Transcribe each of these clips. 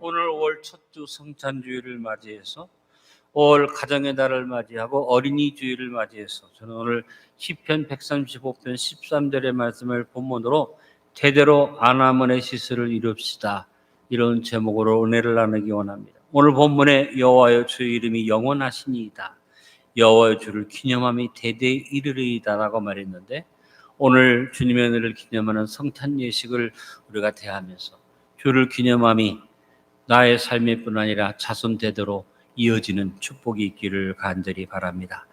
오늘 5월 첫 주 성찬주의를 맞이해서 5월 가정의 달을 맞이하고 어린이 주의를 맞이해서 저는 오늘 시편 135편 13절의 말씀을 본문으로 대대로 아나문의 시스를 이룹시다, 이런 제목으로 은혜를 나누기 원합니다. 오늘 본문에 여호와여 주의 이름이 영원하시니이다, 여호와의 주를 기념함이 대대에 이르리이다라고 말했는데, 오늘 주님의 은혜를 기념하는 성탄 예식을 우리가 대하면서 주를 기념함이 나의 삶일 뿐 아니라 자손 대대로 이어지는 축복이 있기를 간절히 바랍니다.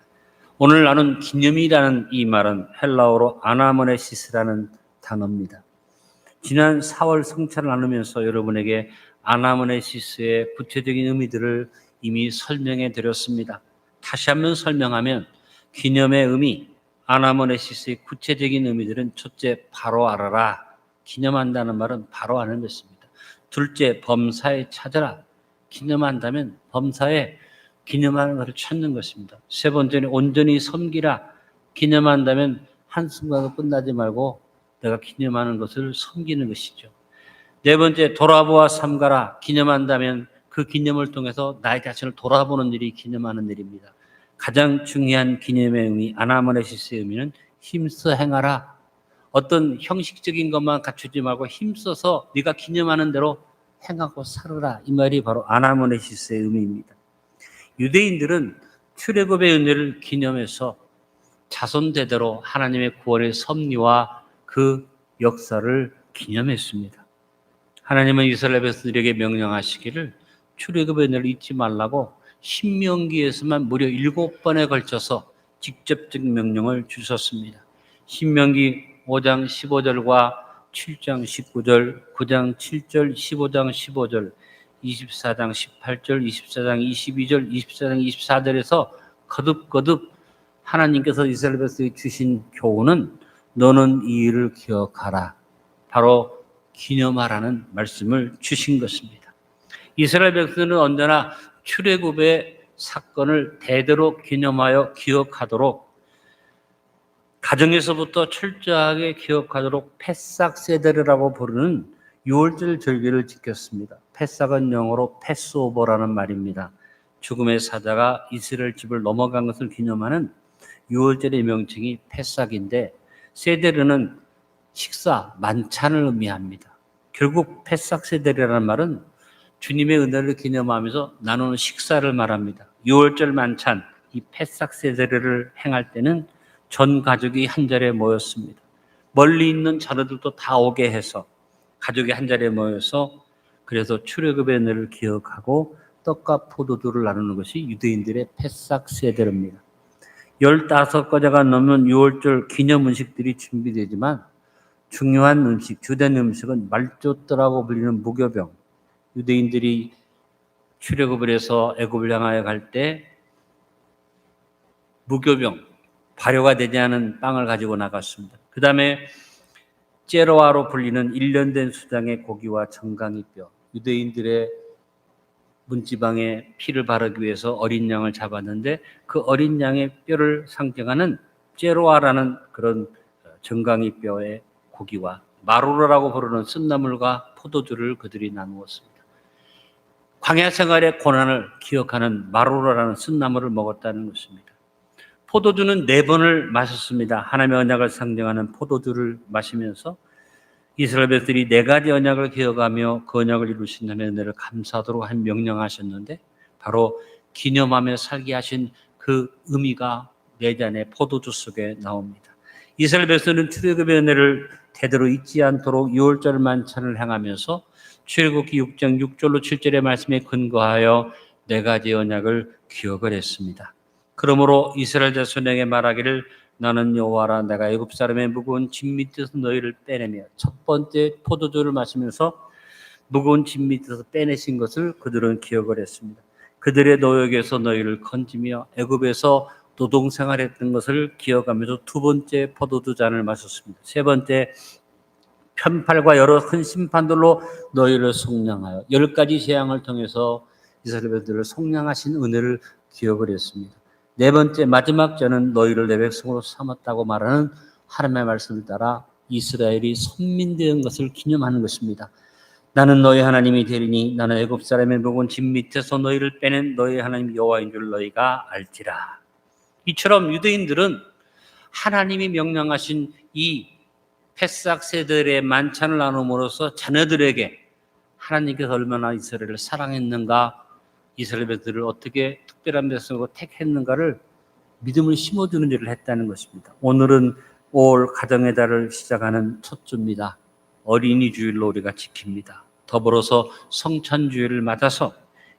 오늘 나눈 기념이라는 이 말은 헬라어로 아나모네시스라는 단어입니다. 지난 4월 성찬을 나누면서 여러분에게 아나모네시스의 구체적인 의미들을 이미 설명해 드렸습니다. 다시 한번 설명하면, 기념의 의미, 아나모네시스의 구체적인 의미들은 첫째, 바로 알아라. 기념한다는 말은 바로 아는 것입니다. 둘째, 범사에 찾아라. 기념한다면 범사에 기념하는 것을 찾는 것입니다. 세 번째는 온전히 섬기라. 기념한다면 한순간에 끝나지 말고 내가 기념하는 것을 섬기는 것이죠. 네 번째, 돌아보아 삼가라. 기념한다면 그 기념을 통해서 나의 자신을 돌아보는 일이 기념하는 일입니다. 가장 중요한 기념의 의미, 아나모네시스의 의미는 힘써 행하라. 어떤 형식적인 것만 갖추지 말고 힘써서 네가 기념하는 대로 행하고 살아라. 이 말이 바로 아나모네시스의 의미입니다. 유대인들은 출애굽의 은혜를 기념해서 자손 대대로 하나님의 구원의 섭리와 그 역사를 기념했습니다. 하나님은 이스라엘 백성들에게 명령하시기를 출애굽의 은혜를 잊지 말라고 신명기에서만 무려 7번에 걸쳐서 직접적 명령을 주셨습니다. 신명기 5장 15절과 7장 19절, 9장 7절, 15장 15절, 24장 18절, 24장 22절, 24장 24절에서 거듭거듭 하나님께서 이스라엘 백성에게 주신 교훈은 너는 이 일을 기억하라, 바로 기념하라는 말씀을 주신 것입니다. 이스라엘 백성은 언제나 출애굽의 사건을 대대로 기념하여 기억하도록, 가정에서부터 철저하게 기억하도록 페삭 세데르라고 부르는 6월절 절기를 지켰습니다. 페삭은 영어로 패스오버라는 말입니다. 죽음의 사자가 이스라엘 집을 넘어간 것을 기념하는 6월절의 명칭이 페삭인데, 세데르는 식사, 만찬을 의미합니다. 결국 페삭 세데르라는 말은 주님의 은혜를 기념하면서 나누는 식사를 말합니다. 6월절 만찬, 이 페삭 세데르를 행할 때는 전 가족이 한 자리에 모였습니다. 멀리 있는 자녀들도 다 오게 해서 가족이 한 자리에 모여서, 그래서 출애굽의 은혜를 기억하고 떡과 포도주를 나누는 것이 유대인들의 페삭 세데르입니다. 15가지가 넘는 6월절 기념 음식들이 준비되지만, 중요한 음식, 주된 음식은 말조떠라고 불리는 무교병. 유대인들이 출애굽을 해서 애굽을 향하여 갈 때 무교병, 발효가 되지 않은 빵을 가지고 나갔습니다. 그 다음에 제로아로 불리는 1년 된 수장의 고기와 정강이뼈. 유대인들의 문지방에 피를 바르기 위해서 어린 양을 잡았는데, 그 어린 양의 뼈를 상징하는 제로아라는 그런 정강이뼈의 고기와 마루라라고 부르는 쓴나물과 포도주를 그들이 나누었습니다. 광야 생활의 고난을 기억하는 마루라라는 쓴나물을 먹었다는 것입니다. 포도주는 4번을 마셨습니다. 하나님의 언약을 상징하는 포도주를 마시면서 이스라엘 백성들이 4가지 언약을 기억하며 그 언약을 이루신 하나님의 은혜를 감사하도록 한 명령하셨는데, 바로 기념하며 살게 하신 그 의미가 4잔의 포도주 속에 나옵니다. 이스라엘 백성은 출애굽의 은혜를 대대로 잊지 않도록 6월절 만찬을 행하면서 출애굽기 6장 6절로 7절의 말씀에 근거하여 4가지 언약을 기억을 했습니다. 그러므로 이스라엘 자손에게 말하기를 나는 여호와라, 내가 애굽 사람의 무거운 짐 밑에서 너희를 빼내며, 첫 번째 포도주를 마시면서 무거운 짐 밑에서 빼내신 것을 그들은 기억을 했습니다. 그들의 노역에서 너희를 건지며 애굽에서 노동생활했던 것을 기억하면서 두 번째 포도주 잔을 마셨습니다. 세 번째, 편팔과 여러 큰 심판들로 너희를 속량하여, 10가지 재앙을 통해서 이스라엘 백성들을 속량하신 은혜를 기억을 했습니다. 네 번째, 마지막 저는 너희를 내 백성으로 삼았다고 말하는 하나님의 말씀을 따라 이스라엘이 선민된 것을 기념하는 것입니다. 나는 너희 하나님이 되리니 나는 애굽 사람의 묵은 집 밑에서 너희를 빼낸 너희 하나님 여호와인 줄 너희가 알지라. 이처럼 유대인들은 하나님이 명령하신 이 패삭 세들의 만찬을 나눔으로써 자녀들에게 하나님께서 얼마나 이스라엘을 사랑했는가, 이스라엘 백성들을 어떻게 특별한 백성으로 택했는가를 믿음을 심어주는 일을 했다는 것입니다. 오늘은 올 가정의 달을 시작하는 첫 주입니다. 어린이 주일로 우리가 지킵니다. 더불어서 성찬주일을 맞아서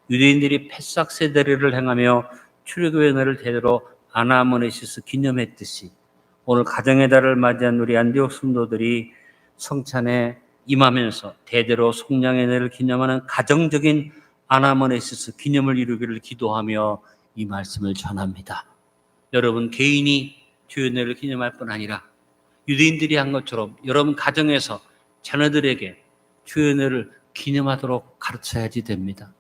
유대인들이 패삭 세대를 행하며 출애굽의 날을 대대로 아나모네시스 기념했듯이 오늘 가정의 달을 맞이한 우리 안디옥 성도들이 성찬에 임하면서 대대로 속량의 날을 기념하는 가정적인 아나모네시스 기념을 이루기를 기도하며 이 말씀을 전합니다. 여러분 개인이 주의 날을 기념할 뿐 아니라 유대인들이 한 것처럼 여러분 가정에서 자녀들에게 주의 날을 기념하도록 가르쳐야지 됩니다.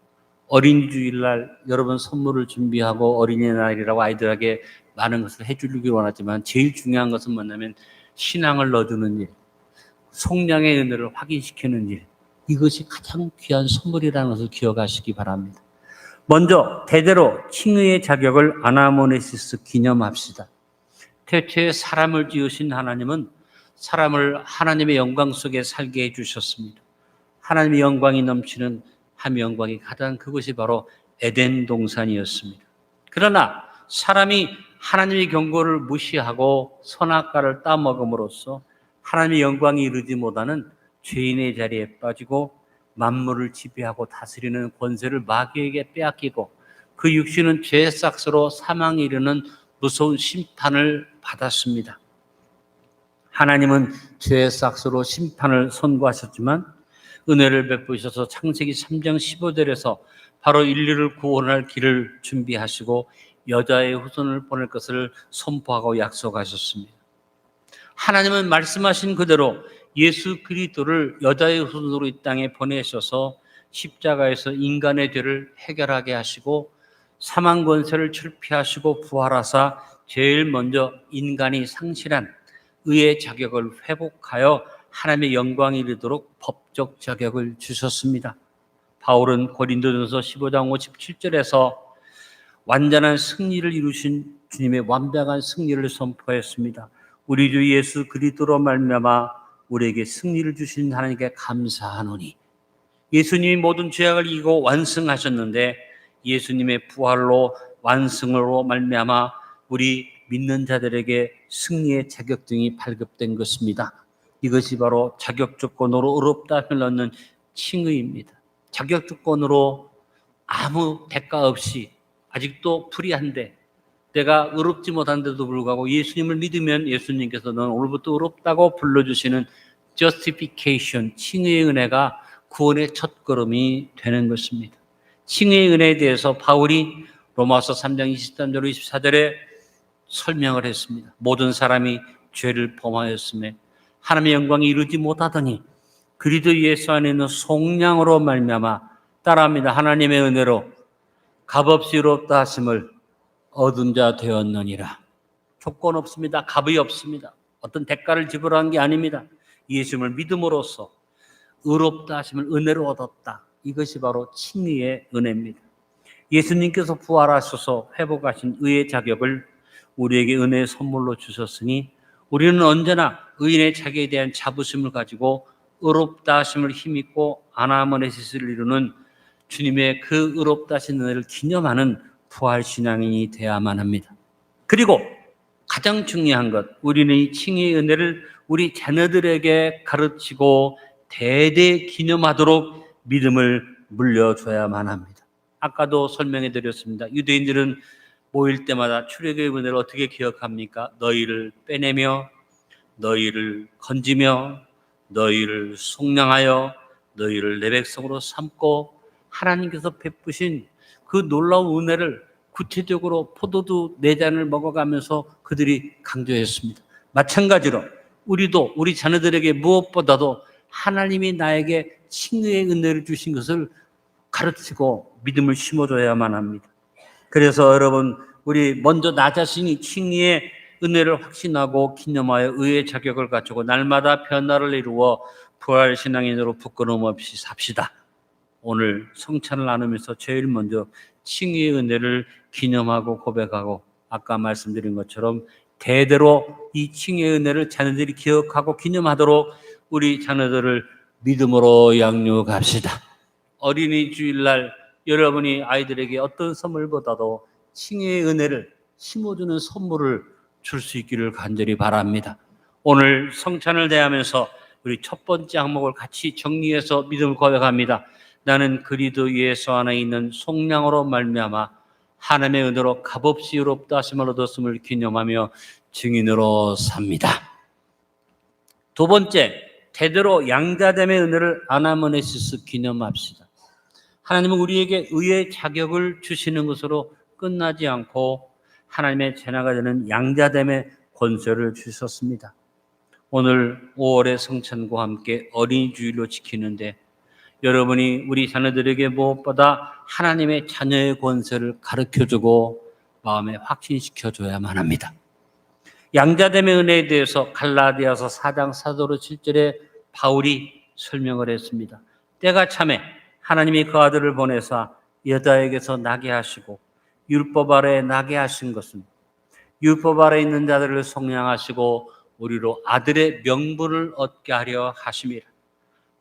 어린이 주일날 여러분 선물을 준비하고 어린이날이라고 아이들에게 많은 것을 해주기를 원하지만 제일 중요한 것은 뭐냐면 신앙을 넣어주는 일, 속량의 은혜를 확인시키는 일, 이것이 가장 귀한 선물이라는 것을 기억하시기 바랍니다. 먼저 대대로 칭의의 자격을 아나모네시스 기념합시다. 태초에 사람을 지으신 하나님은 사람을 하나님의 영광 속에 살게 해주셨습니다. 하나님의 영광이 넘치는 하나님의 영광이 가장 그것이 바로 에덴 동산이었습니다. 그러나 사람이 하나님의 경고를 무시하고 선악과를 따먹음으로써 하나님의 영광이 이르지 못하는 죄인의 자리에 빠지고 만물을 지배하고 다스리는 권세를 마귀에게 빼앗기고 그 육신은 죄의 싹스로 사망에 이르는 무서운 심판을 받았습니다. 하나님은 죄의 싹스로 심판을 선고하셨지만 은혜를 베푸셔서 창세기 3장 15절에서 바로 인류를 구원할 길을 준비하시고 여자의 후손을 보낼 것을 선포하고 약속하셨습니다. 하나님은 말씀하신 그대로 예수 그리스도를 여자의 후손으로 이 땅에 보내셔서 십자가에서 인간의 죄를 해결하게 하시고 사망 권세를 철폐하시고 부활하사 제일 먼저 인간이 상실한 의의 자격을 회복하여 하나님의 영광이 이르도록 법적 자격을 주셨습니다. 바울은 고린도전서 15장 57절에서 완전한 승리를 이루신 주님의 완벽한 승리를 선포했습니다. 우리 주 예수 그리스도로 말미암아 우리에게 승리를 주신 하나님께 감사하노니. 예수님이 모든 죄악을 이기고 완승하셨는데 예수님의 부활로 완승으로 말미암아 우리 믿는 자들에게 승리의 자격증이 발급된 것입니다. 이것이 바로 자격 조건으로 의롭다함을 얻는 칭의입니다. 자격 조건으로 아무 대가 없이 아직도 불의한데 내가 의롭지 못한데도 불구하고 예수님을 믿으면 예수님께서 너는 오늘부터 의롭다고 불러주시는 justification, 칭의의 은혜가 구원의 첫걸음이 되는 것입니다. 칭의의 은혜에 대해서 바울이 로마서 3장 23절 24절에 설명을 했습니다. 모든 사람이 죄를 범하였음에 하나님의 영광이 이루지 못하더니 그리스도 예수 안에 있는 속량으로 말미암아 따라합니다. 하나님의 은혜로 값없이 의롭다 하심을 얻은 자 되었느니라. 조건 없습니다. 값이 없습니다. 어떤 대가를 지불한 게 아닙니다. 예수님을 믿음으로써 의롭다 하심을 은혜로 얻었다. 이것이 바로 칭의의 은혜입니다. 예수님께서 부활하셔서 회복하신 의의 자격을 우리에게 은혜의 선물로 주셨으니 우리는 언제나 의인의 자격에 대한 자부심을 가지고 의롭다 하심을 힘입고 아나모네시스를 이루는 주님의 그 의롭다 하신 은혜를 기념하는 부활신앙인이 되어야만 합니다. 그리고 가장 중요한 것, 우리는 이 칭의의 은혜를 우리 자녀들에게 가르치고 대대 기념하도록 믿음을 물려줘야만 합니다. 아까도 설명해 드렸습니다. 유대인들은 모일 때마다 출애굽의 은혜를 어떻게 기억합니까? 너희를 빼내며 너희를 건지며 너희를 속량하여 너희를 내 백성으로 삼고 하나님께서 베푸신 그 놀라운 은혜를 구체적으로 포도주 4잔을 먹어가면서 그들이 강조했습니다. 마찬가지로 우리도 우리 자녀들에게 무엇보다도 하나님이 나에게 칭의의 은혜를 주신 것을 가르치고 믿음을 심어줘야만 합니다. 그래서 여러분, 우리 먼저 나 자신이 칭의의 은혜를 확신하고 기념하여 의의 자격을 갖추고 날마다 변화를 이루어 부활 신앙인으로 부끄러움 없이 삽시다. 오늘 성찬을 나누면서 제일 먼저 칭의의 은혜를 기념하고 고백하고 아까 말씀드린 것처럼 대대로 이 칭의의 은혜를 자녀들이 기억하고 기념하도록 우리 자녀들을 믿음으로 양육합시다. 어린이 주일날 여러분이 아이들에게 어떤 선물보다도 칭의의 은혜를 심어주는 선물을 줄 수 있기를 간절히 바랍니다. 오늘 성찬을 대하면서 우리 첫 번째 항목을 같이 정리해서 믿음을 고백합니다. 나는 그리스도 예수 안에 있는 속량으로 말미암아 하나님의 은혜로 값없이 의롭다 하심을 얻었음을 기념하며 증인으로 삽니다. 두 번째, 대대로 양자됨의 은혜를 아나모네시스 기념합시다. 하나님은 우리에게 의의 자격을 주시는 것으로 끝나지 않고 하나님의 자녀가 되는 양자됨의 권세를 주셨습니다. 오늘 5월의 성찬과 함께 어린이 주일로 지키는데 여러분이 우리 자녀들에게 무엇보다 하나님의 자녀의 권세를 가르쳐주고 마음에 확신시켜줘야만 합니다. 양자됨의 은혜에 대해서 갈라디아서 4장 4절로 7절에 바울이 설명을 했습니다. 때가 참에 하나님이 그 아들을 보내사 여자에게서 나게 하시고 율법 아래에 나게 하신 것은 율법 아래에 있는 자들을 속량하시고 우리로 아들의 명분을 얻게 하려 하심이라.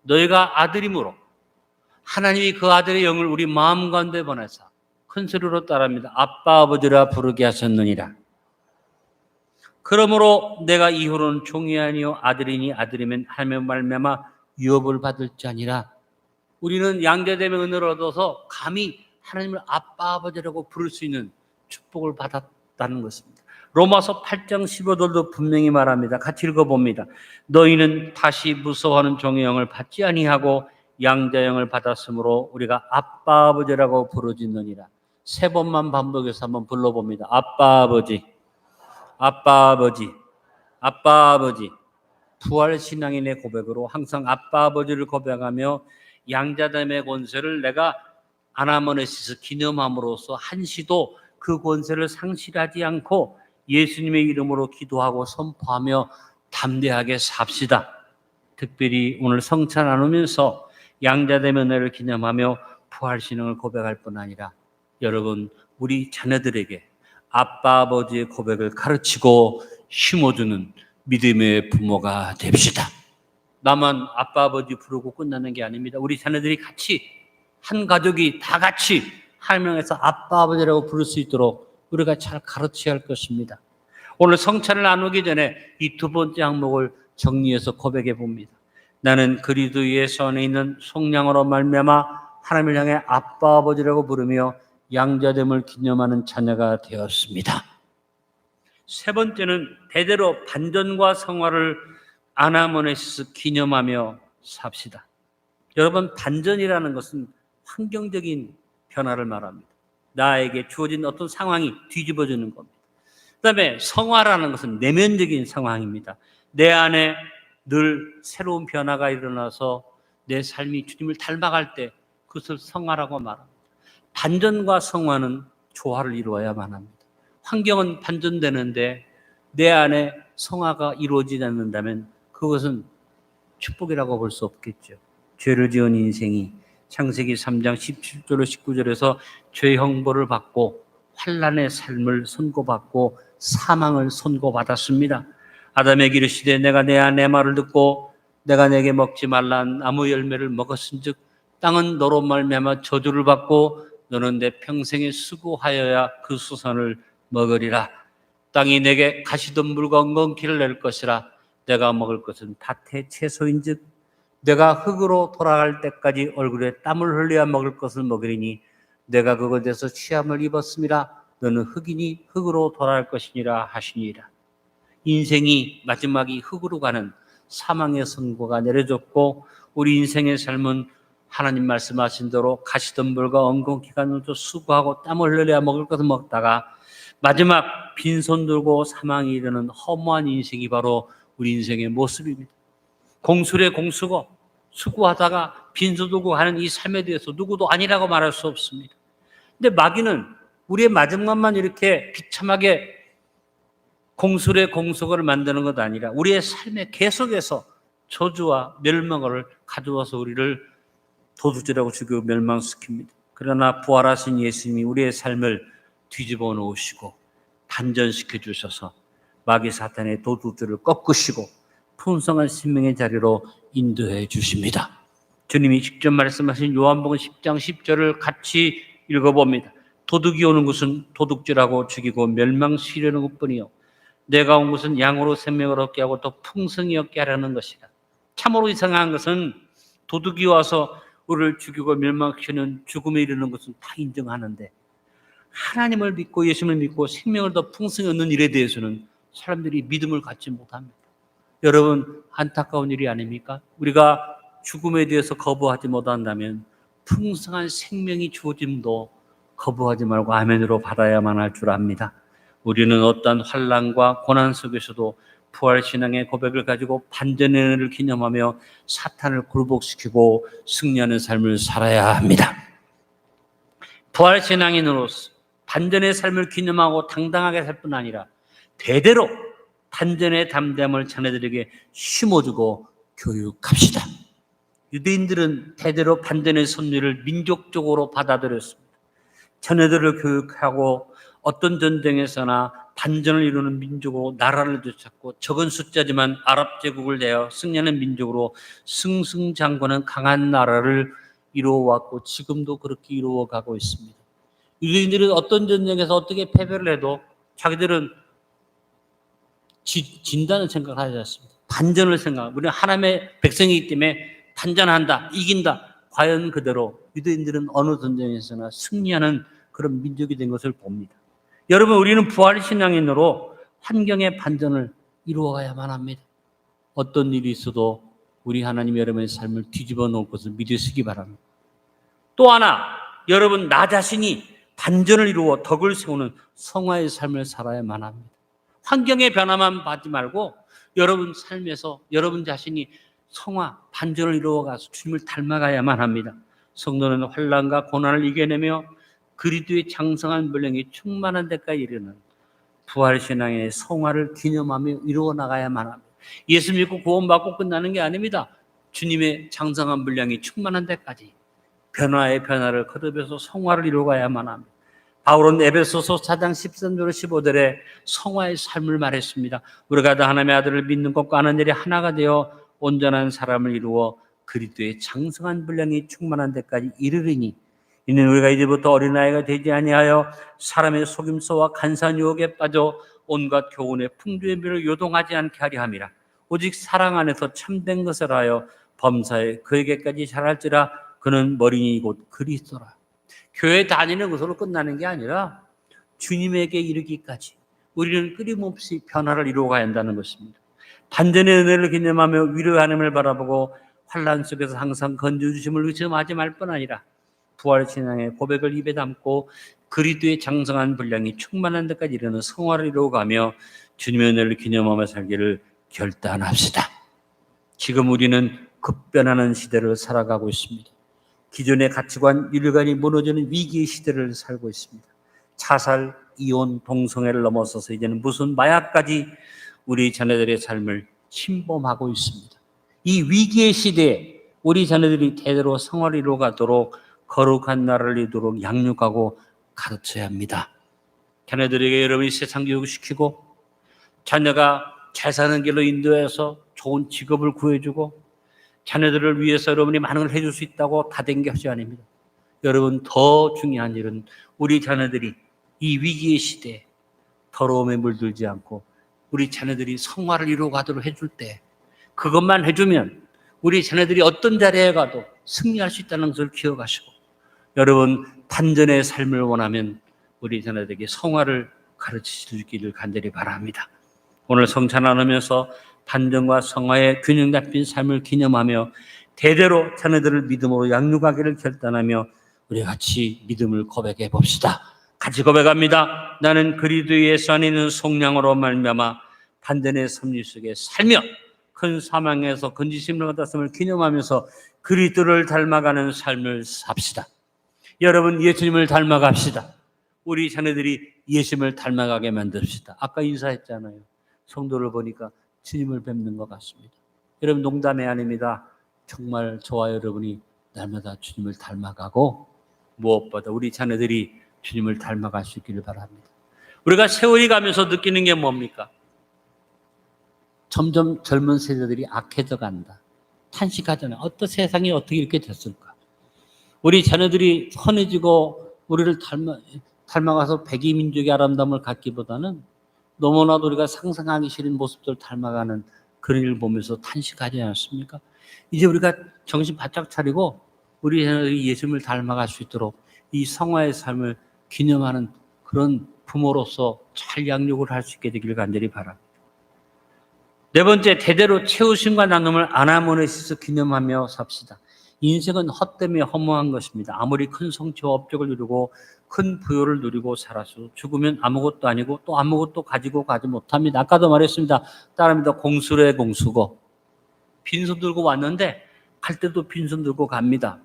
너희가 아들이므로 하나님이 그 아들의 영을 우리 마음 가운데 보내사 큰 소리로 따릅니다. 아빠 아버지라 부르게 하셨느니라. 그러므로 내가 이후로는 종이 아니요 아들이니 아들이면 하나님의 말미암아 유업을 받을 자니라. 우리는 양자됨의 은혜를 얻어서 감히 하나님을 아빠 아버지라고 부를 수 있는 축복을 받았다는 것입니다. 로마서 8장 15절도 분명히 말합니다. 같이 읽어봅니다. 너희는 다시 무서워하는 종의 영을 받지 아니하고 양자영을 받았으므로 우리가 아빠 아버지라고 부르짖느니라. 세 번만 반복해서 한번 불러봅니다. 아빠 아버지, 아빠 아버지, 아빠 아버지. 부활 신앙인의 고백으로 항상 아빠 아버지를 고백하며 양자됨의 권세를 내가 아나모네시스 기념함으로써 한시도 그 권세를 상실하지 않고 예수님의 이름으로 기도하고 선포하며 담대하게 삽시다. 특별히 오늘 성찬 나누면서 양자됨의 은혜를 기념하며 부활 신앙을 고백할 뿐 아니라 여러분 우리 자녀들에게 아빠 아버지의 고백을 가르치고 심어주는 믿음의 부모가 됩시다. 나만 아빠 아버지 부르고 끝나는 게 아닙니다. 우리 자녀들이 같이 한 가족이 다 같이 하나님에서 아빠 아버지라고 부를 수 있도록 우리가 잘 가르쳐야 할 것입니다. 오늘 성찬을 나누기 전에 이 두 번째 항목을 정리해서 고백해 봅니다. 나는 그리스도 예수 안에 있는 속량으로 말미암아 하나님을 향해 아빠 아버지라고 부르며 양자됨을 기념하는 자녀가 되었습니다. 세 번째는 대대로 반전과 성화를 아나모네시스 기념하며 삽시다. 여러분 반전이라는 것은 환경적인 변화를 말합니다. 나에게 주어진 어떤 상황이 뒤집어지는 겁니다. 그 다음에 성화라는 것은 내면적인 상황입니다. 내 안에 늘 새로운 변화가 일어나서 내 삶이 주님을 닮아갈 때 그것을 성화라고 말합니다. 반전과 성화는 조화를 이루어야만 합니다. 환경은 반전되는데 내 안에 성화가 이루어지지 않는다면 그것은 축복이라고 볼 수 없겠죠. 죄를 지은 인생이 창세기 3장 17절로 19절에서 죄 형벌을 받고 환난의 삶을 선고받고 사망을 선고받았습니다. 아담에게 이르시되 내가 내 말을 듣고 내가 내게 먹지 말란 나무 열매를 먹었은즉 땅은 너로 말미암아 저주를 받고 너는 내 평생에 수고하여야 그 수산을 먹으리라. 땅이 내게 가시덤불과 엉겅퀴를 낼 것이라. 내가 먹을 것은 밭의 채소인즉 내가 흙으로 돌아갈 때까지 얼굴에 땀을 흘려야 먹을 것을 먹으리니 내가 그것에서 취함을 입었음이라. 너는 흙이니 흙으로 돌아갈 것이니라 하시니라. 인생이 마지막이 흙으로 가는 사망의 선고가 내려졌고 우리 인생의 삶은 하나님 말씀하신 대로 가시덤불과 엉겅퀴가 눌려 수고하고 땀을 흘려야 먹을 것을 먹다가 마지막 빈손 들고 사망이 이르는 허무한 인생이 바로 우리 인생의 모습입니다. 공술의 공수고 수고하다가 빈손 들고 하는 이 삶에 대해서 누구도 아니라고 말할 수 없습니다. 근데 마귀는 우리의 마지막만 이렇게 비참하게 공술의 공수고를 만드는 것 아니라 우리의 삶에 계속해서 저주와 멸망을 가져와서 우리를 도둑질하고 죽이고 멸망시킵니다. 그러나 부활하신 예수님이 우리의 삶을 뒤집어 놓으시고 반전시켜 주셔서 마귀 사탄의 도둑들을 꺾으시고 풍성한 생명의 자리로 인도해 주십니다. 주님이 직접 말씀하신 요한복음 10장 10절을 같이 읽어봅니다. 도둑이 오는 것은 도둑질하고 죽이고 멸망시키려는 것뿐이요 내가 온 것은 양으로 생명을 얻게 하고 또 풍성히 얻게 하려는 것이라. 참으로 이상한 것은 도둑이 와서 우리를 죽이고 멸망시키는 죽음에 이르는 것은 다 인정하는데 하나님을 믿고 예수님을 믿고 생명을 더 풍성히 얻는 일에 대해서는 사람들이 믿음을 갖지 못합니다. 여러분 안타까운 일이 아닙니까? 우리가 죽음에 대해서 거부하지 못한다면 풍성한 생명이 주어짐도 거부하지 말고 아멘으로 받아야만 할 줄 압니다. 우리는 어떤 환난과 고난 속에서도 부활신앙의 고백을 가지고 반전의 은혜를 기념하며 사탄을 굴복시키고 승리하는 삶을 살아야 합니다. 부활신앙인으로서 반전의 삶을 기념하고 당당하게 살 뿐 아니라 대대로 반전의 담대함을 자녀들에게 심어주고 교육합시다. 유대인들은 대대로 반전의 섭리를 민족적으로 받아들였습니다. 자녀들을 교육하고 어떤 전쟁에서나 반전을 이루는 민족으로 나라를 되찾고 적은 숫자지만 아랍 제국을 내어 승리하는 민족으로 승승장구하는 강한 나라를 이루어왔고 지금도 그렇게 이루어가고 있습니다. 유대인들은 어떤 전쟁에서 어떻게 패배를 해도 자기들은 진다는 생각을 하지 않습니다. 반전을 생각합니다. 우리는 하나님의 백성이기 때문에 반전한다, 이긴다. 과연 그대로 유대인들은 어느 전쟁에서나 승리하는 그런 민족이 된 것을 봅니다. 여러분 우리는 부활신앙인으로 환경의 반전을 이루어가야만 합니다. 어떤 일이 있어도 우리 하나님이 여러분의 삶을 뒤집어 놓을 것을 믿으시기 바랍니다. 또 하나 여러분 나 자신이 반전을 이루어 덕을 세우는 성화의 삶을 살아야만 합니다. 환경의 변화만 받지 말고 여러분 삶에서 여러분 자신이 성화, 반전을 이루어가서 주님을 닮아가야만 합니다. 성도는 환난과 고난을 이겨내며 그리스도의 장성한 분량이 충만한 데까지 이르는 부활신앙의 성화를 기념하며 이루어 나가야만 합니다. 예수 믿고 구원받고 끝나는 게 아닙니다. 주님의 장성한 분량이 충만한 데까지 변화의 변화를 거듭해서 성화를 이루어가야만 합니다. 바울은 에베소서 4장 13절 15절에 성화의 삶을 말했습니다. 우리가 다 하나님의 아들을 믿는 것과 아는 일이 하나가 되어 온전한 사람을 이루어 그리스도의 장성한 분량이 충만한 데까지 이르리니 이는 우리가 이제부터 어린아이가 되지 아니하여 사람의 속임수와 간사한 유혹에 빠져 온갖 교훈의 풍조의 미를 요동하지 않게 하려 함이라. 오직 사랑 안에서 참된 것을 하여 범사에 그에게까지 자랄지라. 그는 머리니 곧 그리스도라. 교회 다니는 것으로 끝나는 게 아니라 주님에게 이르기까지 우리는 끊임없이 변화를 이루어가야 한다는 것입니다. 반전의 은혜를 기념하며 위로의 하나님을 바라보고 환난 속에서 항상 건져주심을 의심하지 말 뿐 아니라 부활신앙의 고백을 입에 담고 그리스도의 장성한 분량이 충만한 데까지 이르는 성화를 이루어가며 주님의 은혜를 기념하며 살기를 결단합시다. 지금 우리는 급변하는 시대를 살아가고 있습니다. 기존의 가치관, 윤리관이 무너지는 위기의 시대를 살고 있습니다. 자살, 이혼, 동성애를 넘어서서 이제는 무슨 마약까지 우리 자녀들의 삶을 침범하고 있습니다. 이 위기의 시대에 우리 자녀들이 대대로 성화를 이루어가도록 거룩한 나라를 이루도록 양육하고 가르쳐야 합니다. 자녀들에게 여러분이 세상 교육시키고 자녀가 잘 사는 길로 인도해서 좋은 직업을 구해주고 자녀들을 위해서 여러분이 많은 걸 해줄 수 있다고 다된 것이 아닙니다. 여러분 더 중요한 일은 우리 자녀들이 이 위기의 시대에 더러움에 물들지 않고 우리 자녀들이 성화를 이루어가도록 해줄 때 그것만 해주면 우리 자녀들이 어떤 자리에 가도 승리할 수 있다는 것을 기억하시고 여러분 반전의 삶을 원하면 우리 자녀들에게 성화를 가르치시기를 간절히 바랍니다. 오늘 성찬 나누면서 반전과 성화의 균형 잡힌 삶을 기념하며 대대로 자녀들을 믿음으로 양육하기를 결단하며 우리 같이 믿음을 고백해 봅시다. 같이 고백합니다. 나는 그리스도 예수 안에 있는 속량으로 말미암아 반전의 섭리 속에 살며 큰 사망에서 건지심을 얻었음을 기념하면서 그리스도를 닮아가는 삶을 삽시다. 여러분 예수님을 닮아갑시다. 우리 자녀들이 예수님을 닮아가게 만듭시다. 아까 인사했잖아요. 성도를 보니까 주님을 뵙는 것 같습니다. 여러분 농담이 아닙니다. 정말 저와 여러분이 날마다 주님을 닮아가고 무엇보다 우리 자녀들이 주님을 닮아갈 수 있기를 바랍니다. 우리가 세월이 가면서 느끼는 게 뭡니까? 점점 젊은 세대들이 악해져 간다. 탄식하잖아요. 어떤 세상이 어떻게 이렇게 됐을까? 우리 자녀들이 선해지고 우리를 닮아가서 백이민족의 아름다움을 갖기보다는 너무나도 우리가 상상하기 싫은 모습들을 닮아가는 그런 일을 보면서 탄식하지 않습니까? 이제 우리가 정신 바짝 차리고 우리 자녀들이 예수님을 닮아갈 수 있도록 이 성화의 삶을 기념하는 그런 부모로서 잘 양육을 할 수 있게 되기를 간절히 바랍니다. 네 번째, 대대로 채우심과 나눔을 아나모네시스 기념하며 삽시다. 인생은 헛되며 허무한 것입니다. 아무리 큰 성취와 업적을 이루고 큰 부요를 누리고 살아서 죽으면 아무것도 아니고 또 아무것도 가지고 가지 못합니다. 아까도 말했습니다. 따라합니다. 공수래 공수고 빈손 들고 왔는데 갈 때도 빈손 들고 갑니다.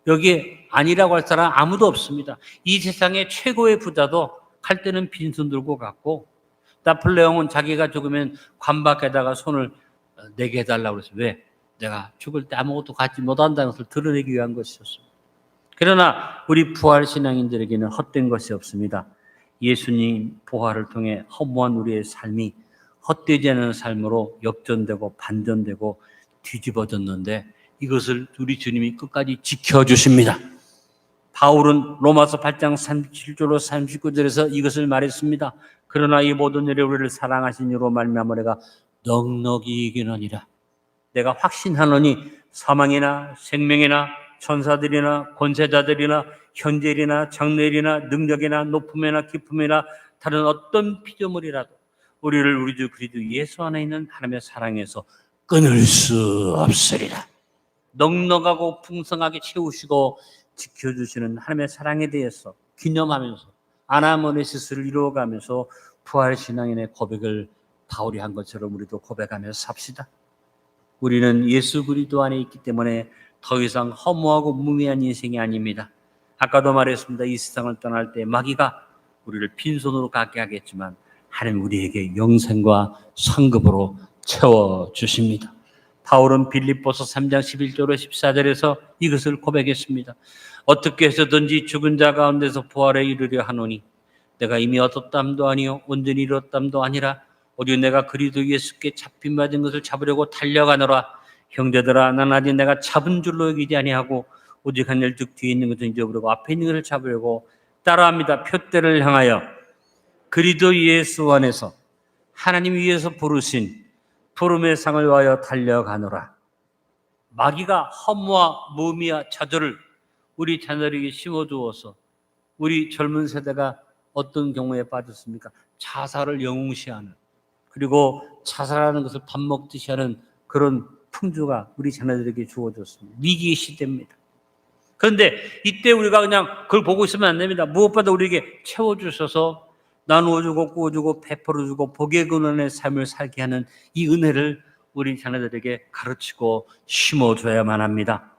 여기에 아니라고 할 사람 아무도 없습니다. 이 세상의 최고의 부자도 갈 때는 빈손 들고 갔고 나폴레옹은 자기가 죽으면 관 밖에다가 손을 내게 해달라고 그랬어요. 왜? 내가 죽을 때 아무것도 갖지 못한다는 것을 드러내기 위한 것이었습니다. 그러나 우리 부활신앙인들에게는 헛된 것이 없습니다. 예수님 부활을 통해 허무한 우리의 삶이 헛되지 않은 삶으로 역전되고 반전되고 뒤집어졌는데 이것을 우리 주님이 끝까지 지켜주십니다. 바울은 로마서 8장 37절로 39절에서 이것을 말했습니다. 그러나 이 모든 일에 우리를 사랑하신 이로 말미암아 내가 넉넉히 이기느니라. 내가 확신하노니 사망이나 생명이나 천사들이나 권세자들이나 현재일이나 장래일이나 능력이나 높음이나 깊음이나 다른 어떤 피조물이라도 우리를 우리 주 그리스도 예수 안에 있는 하나님의 사랑에서 끊을 수 없으리라. 넉넉하고 풍성하게 채우시고 지켜주시는 하나님의 사랑에 대해서 기념하면서 아나모네시스를 이루어가면서 부활신앙인의 고백을 바울이 한 것처럼 우리도 고백하면서 삽시다. 우리는 예수 그리스도 안에 있기 때문에 더 이상 허무하고 무미한 인생이 아닙니다. 아까도 말했습니다. 이 세상을 떠날 때 마귀가 우리를 빈손으로 가게 하겠지만 하나님 우리에게 영생과 상급으로 채워주십니다. 바울은 빌립보서 3장 11절로 14절에서 이것을 고백했습니다. 어떻게 해서든지 죽은 자 가운데서 부활에 이르려 하노니 내가 이미 얻었담도 아니요 온전히 이뤘담도 아니라 오직 내가 그리스도 예수께 잡힌 받은 것을 잡으려고 달려가노라. 형제들아 난 아직 내가 잡은 줄로 여기지 아니하고 오직 한 일 즉 뒤에 있는 것을 잊어버리고 앞에 있는 것을 잡으려고 따라합니다. 표대를 향하여 그리스도 예수 안에서 하나님 위에서 부르신 부름의 상을 위하여 달려가노라. 마귀가 허무와 무미와 좌절을 우리 자녀에게 심어주어서 우리 젊은 세대가 어떤 경우에 빠졌습니까? 자살을 영웅시하는 그리고 자살하는 것을 밥 먹듯이 하는 그런 풍조가 우리 자녀들에게 주어졌습니다. 위기의 시대입니다. 그런데 이때 우리가 그냥 그걸 보고 있으면 안 됩니다. 무엇보다 우리에게 채워주셔서 나누어주고 꾸어주고 베풀어주고 복의 근원의 삶을 살게 하는 이 은혜를 우리 자녀들에게 가르치고 심어줘야만 합니다.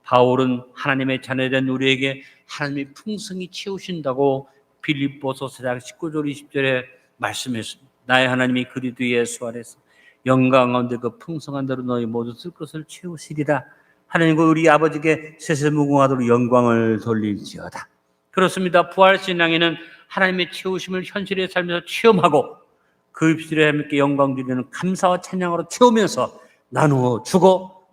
바울은 하나님의 자녀된 우리에게 하나님이 풍성히 채우신다고 빌립보서 4장 19절 20절에 말씀했습니다. 나의 하나님이 그리스도 예수 안에서 영광 가운데 그 풍성한 대로 너희 모두 쓸 것을 채우시리라. 하나님과 우리 아버지께 세세무궁하도록 영광을 돌릴지어다. 그렇습니다. 부활신앙에는 하나님의 채우심을 현실의 삶에서 체험하고 그 입술에 함께 영광 드리는 감사와 찬양으로 채우면서 나누어 주고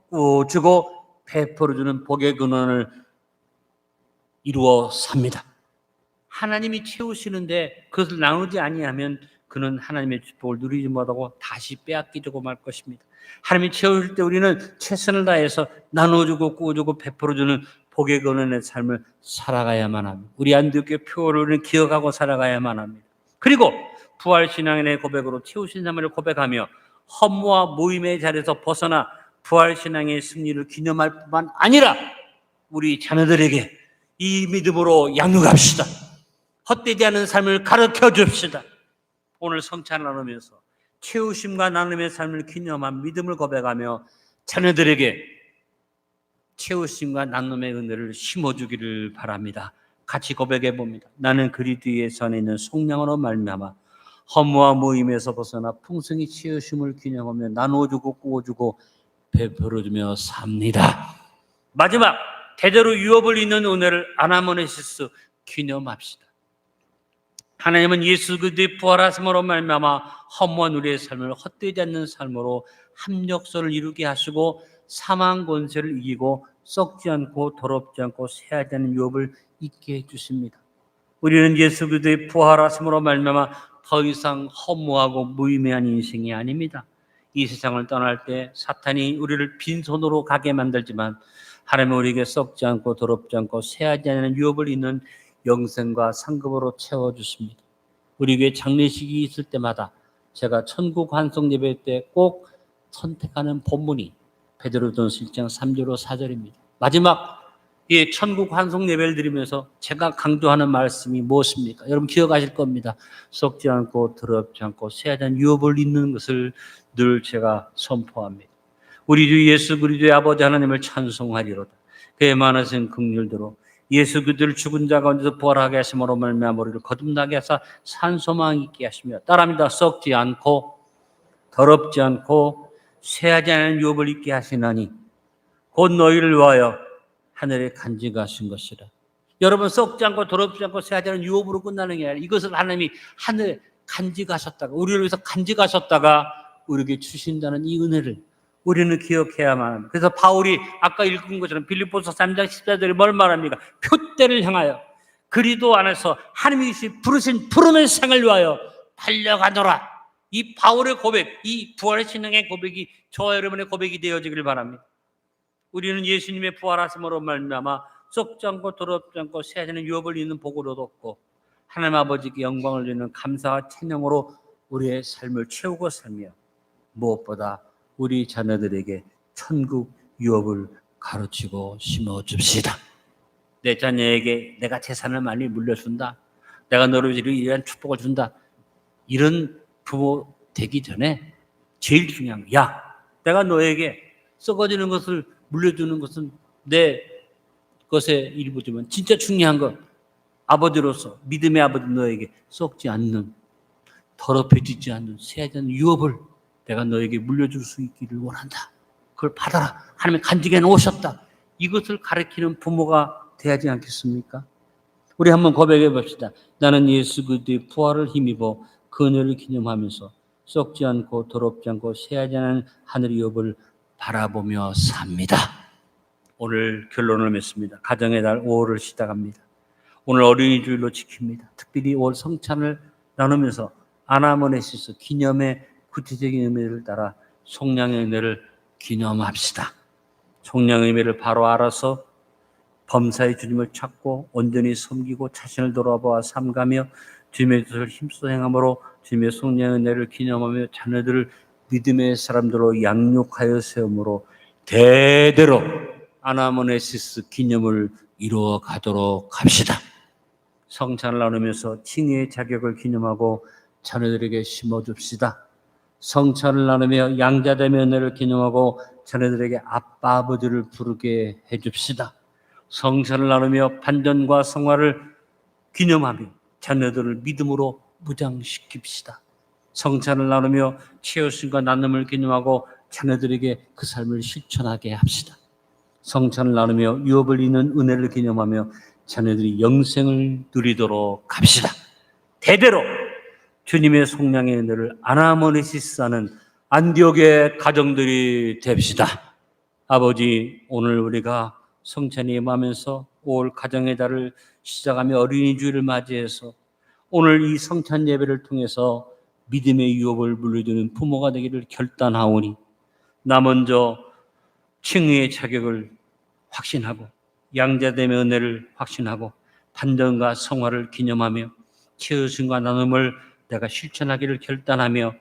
주고 베풀어주는 복의 근원을 이루어 삽니다. 하나님이 채우시는데 그것을 나누지 아니하면 그는 하나님의 축복을 누리지 못하고 다시 빼앗기고 말 것입니다. 하나님이 채우실 때 우리는 최선을 다해서 나눠주고 꾸어주고 베풀어주는 복의 근원의 삶을 살아가야만 합니다. 우리 안디옥교회 표어를 기억하고 살아가야만 합니다. 그리고 부활신앙의 고백으로 채우신 삶을 고백하며 허무와 모임의 자리에서 벗어나 부활신앙의 승리를 기념할 뿐만 아니라 우리 자녀들에게 이 믿음으로 양육합시다. 헛되지 않은 삶을 가르쳐 줍시다. 오늘 성찬을 나누면서 채우심과 나눔의 삶을 기념한 믿음을 고백하며 자녀들에게 채우심과 나눔의 은혜를 심어주기를 바랍니다. 같이 고백해 봅니다. 나는 그리스도 예수 안에 있는 속량으로 말미암아 허무와 모임에서 벗어나 풍성히 채우심을 기념하며 나누어주고 꾸어주고 베풀어주며 삽니다. 마지막, 대대로 유업을 잇는 은혜를 아나모네시스 기념합시다. 하나님은 예수 그리스도의 부활하심으로 말미암아 허무한 우리의 삶을 헛되지 않는 삶으로 합력선을 이루게 하시고 사망 권세를 이기고 썩지 않고 더럽지 않고 새하지 않은 유업을 있게 해주십니다. 우리는 예수 그리스도의 부활하심으로 말미암아 더 이상 허무하고 무의미한 인생이 아닙니다. 이 세상을 떠날 때 사탄이 우리를 빈손으로 가게 만들지만 하나님은 우리에게 썩지 않고 더럽지 않고 새하지 않은 유업을 잇는 영생과 상급으로 채워주십니다. 우리 교회 장례식이 있을 때마다 제가 천국 환송 예배 때 꼭 선택하는 본문이 베드로전서 1장 3절로 4절입니다. 마지막 이 천국 환송 예배를 드리면서 제가 강조하는 말씀이 무엇입니까? 여러분 기억하실 겁니다. 썩지 않고 더럽지 않고 새하지 않은 유업을 잇는 것을 늘 제가 선포합니다. 우리 주 예수 그리스도의 아버지 하나님을 찬송하리로다. 그의 많으신 긍휼대로 예수 그리스도를 죽은 자 가운데서 부활하게 하심으로 말미암아 우리를 거듭나게 하사 산소망 있게 하시며 따라합니다. 썩지 않고 더럽지 않고 새하지 않은 유업을 있게 하시나니 곧 너희를 위하여 하늘에 간직하신 것이라. 여러분 썩지 않고 더럽지 않고 새하지 않은 유업으로 끝나는 게 아니라 이것을 하나님이 하늘에 간직하셨다가 우리를 위해서 간직하셨다가 우리에게 주신다는 이 은혜를 우리는 기억해야만 합니다. 그래서 바울이 아까 읽은 것처럼 빌립보서 3장 14절에 뭘 말합니까? 표대를 향하여 그리스도 안에서 하나님이 부르신 푸름의 상을 위하여 달려가노라. 이 바울의 고백, 이 부활의 신앙의 고백이 저와 여러분의 고백이 되어지기를 바랍니다. 우리는 예수님의 부활하심으로 말미암아 썩지 않고 더럽지 않고 새하지 않은 유업을 잇는 복을 얻었고 하나님 아버지께 영광을 드리는 감사와 찬양으로 우리의 삶을 채우고 살며 무엇보다 우리 자녀들에게 천국 유업을 가르치고 심어줍시다. 내 자녀에게 내가 재산을 많이 물려준다. 내가 너를 위한 축복을 준다. 이런 부모 되기 전에 제일 중요한 거, 야, 내가 너에게 썩어지는 것을 물려주는 것은 내 것의 일부지만 진짜 중요한 건 아버지로서 믿음의 아버지 너에게 썩지 않는 더럽혀지지 않는 새하지 않는 유업을 내가 너에게 물려줄 수 있기를 원한다. 그걸 받아라. 하나님의 간직해 놓으셨다. 이것을 가르치는 부모가 돼야지 않겠습니까? 우리 한번 고백해 봅시다. 나는 예수 그리스도의 부활을 힘입어 그 은혜를 기념하면서 썩지 않고 더럽지 않고 새하지 않은 하늘의 유업을 바라보며 삽니다. 오늘 결론을 맺습니다. 가정의 달 5월을 시작합니다. 오늘 어린이 주일로 지킵니다. 특별히 5월 성찬을 나누면서 아나모네시스 기념의 구체적인 의미를 따라 속량의 은혜를 기념합시다. 속량의 의미를 바로 알아서 범사의 주님을 찾고 온전히 섬기고 자신을 돌아보아 삼가며 주님의 뜻을 힘써 행함으로 주님의 속량의 은혜를 기념하며 자녀들을 믿음의 사람들로 양육하여 세움으로 대대로 아나모네시스 기념을 이루어 가도록 합시다. 성찬을 나누면서 칭의의 자격을 기념하고 자녀들에게 심어줍시다. 성찬을 나누며 양자됨의 은혜를 기념하고 자녀들에게 아빠 아버지를 부르게 해줍시다. 성찬을 나누며 반전과 성화를 기념하며 자녀들을 믿음으로 무장시킵시다. 성찬을 나누며 채우심과 나눔을 기념하고 자녀들에게 그 삶을 실천하게 합시다. 성찬을 나누며 유업을 잇는 은혜를 기념하며 자녀들이 영생을 누리도록 합시다. 대대로 주님의 속량의 은혜를 아나모네시스하는 안디옥의 가정들이 됩시다. 아버지, 오늘 우리가 성찬이 임하면서 5월 가정의 달을 시작하며 어린이 주일을 맞이해서 오늘 이 성찬 예배를 통해서 믿음의 유업을 물려주는 부모가 되기를 결단하오니 나 먼저 칭의의 자격을 확신하고 양자됨의 은혜를 확신하고 반전과 성화를 기념하며 채우심과 나눔을 내가 실천하기를 결단하며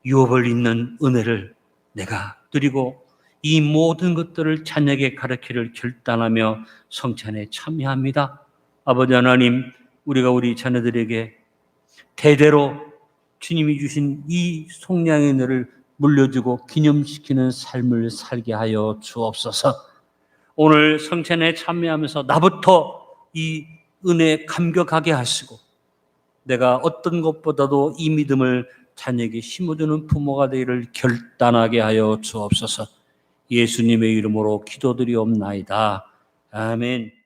유업을 잇는 은혜를 내가 누리고 이 모든 것들을 자녀에게 가르치기를 결단하며 성찬에 참여합니다. 아버지 하나님, 우리가 우리 자녀들에게 대대로 주님이 주신 이 속량의 은혜를 물려주고 기념시키는 삶을 살게 하여 주옵소서. 오늘 성찬에 참여하면서 나부터 이 은혜에 감격하게 하시고 내가 어떤 것보다도 이 믿음을 자녀에게 심어주는 부모가 되기를 결단하게 하여 주옵소서. 예수님의 이름으로 기도드리옵나이다. 아멘.